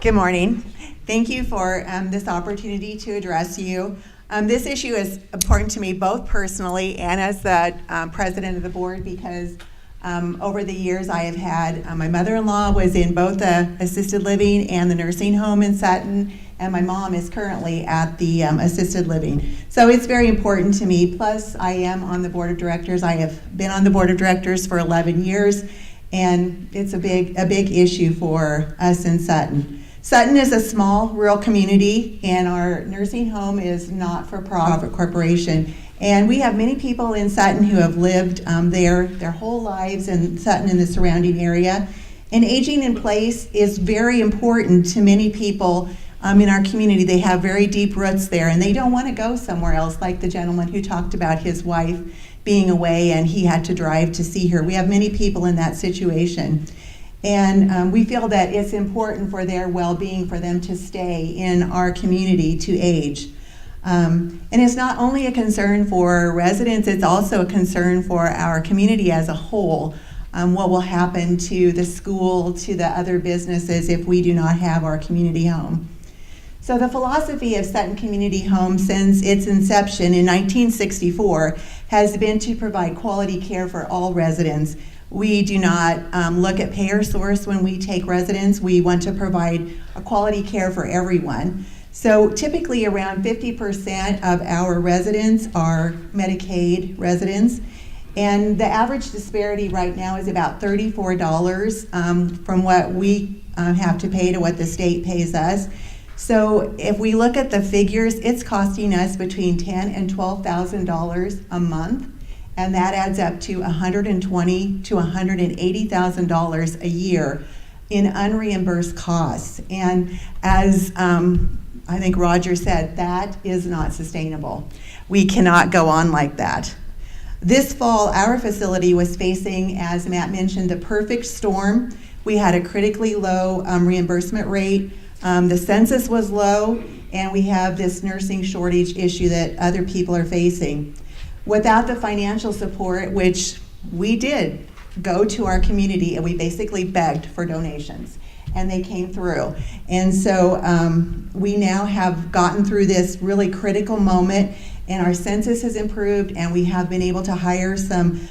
Good morning. Thank you for this opportunity to address you. This issue is important to me both personally and as the president of the board because over the years I have had, my mother-in-law was in both the assisted living and the nursing home in Sutton, and my mom is currently at the assisted living. So it's very important to me. Plus, I am on the board of directors. I have been on the board of directors for 11 years, and it's a big issue for us in Sutton. Sutton is a small rural community, and our nursing home is not-for-profit corporation. And we have many people in Sutton who have lived there their whole lives in Sutton and the surrounding area. And aging in place is very important to many people in our community. They have very deep roots there, and they don't want to go somewhere else, like the gentleman who talked about his wife being away and he had to drive to see her. We have many people in that situation. And we feel that it's important for their well-being for them to stay in our community to age. And it's not only a concern for residents, it's also a concern for our community as a whole. What will happen to the school, to the other businesses if we do not have our community home. So the philosophy of Sutton Community Home since its inception in 1964 has been to provide quality care for all residents. We do not look at payer source when we take residents. We want to provide a quality care for everyone. So typically around 50% of our residents are Medicaid residents. And the average disparity right now is about $34 from what we have to pay to what the state pays us. So if we look at the figures, it's costing us between $10,000 and $12,000 a month. And that adds up to $120,000 to $180,000 a year in unreimbursed costs. And as I think Roger said, that is not sustainable. We cannot go on like that. This fall, our facility was facing, as Matt mentioned, the perfect storm. We had a critically low reimbursement rate. The census was low, and we have this nursing shortage issue that other people are facing. Without the financial support, which we did go to our community and we basically begged for donations, and they came through. And so we now have gotten through this really critical moment, and our census has improved, and we have been able to hire some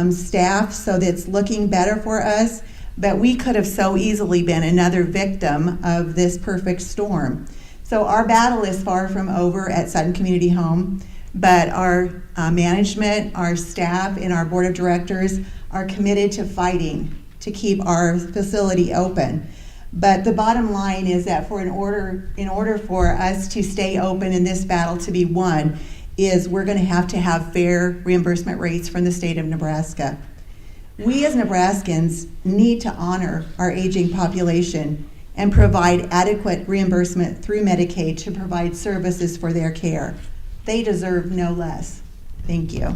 staff, so that it's looking better for us. But we could have so easily been another victim of this perfect storm. So our battle is far from over at Sutton Community Home. But our management, our staff, and our board of directors are committed to fighting to keep our facility open. But the bottom line is that in order for us to stay open and this battle to be won, is we're going to have fair reimbursement rates from the state of Nebraska. We as Nebraskans need to honor our aging population and provide adequate reimbursement through Medicaid to provide services for their care. They deserve no less. Thank you.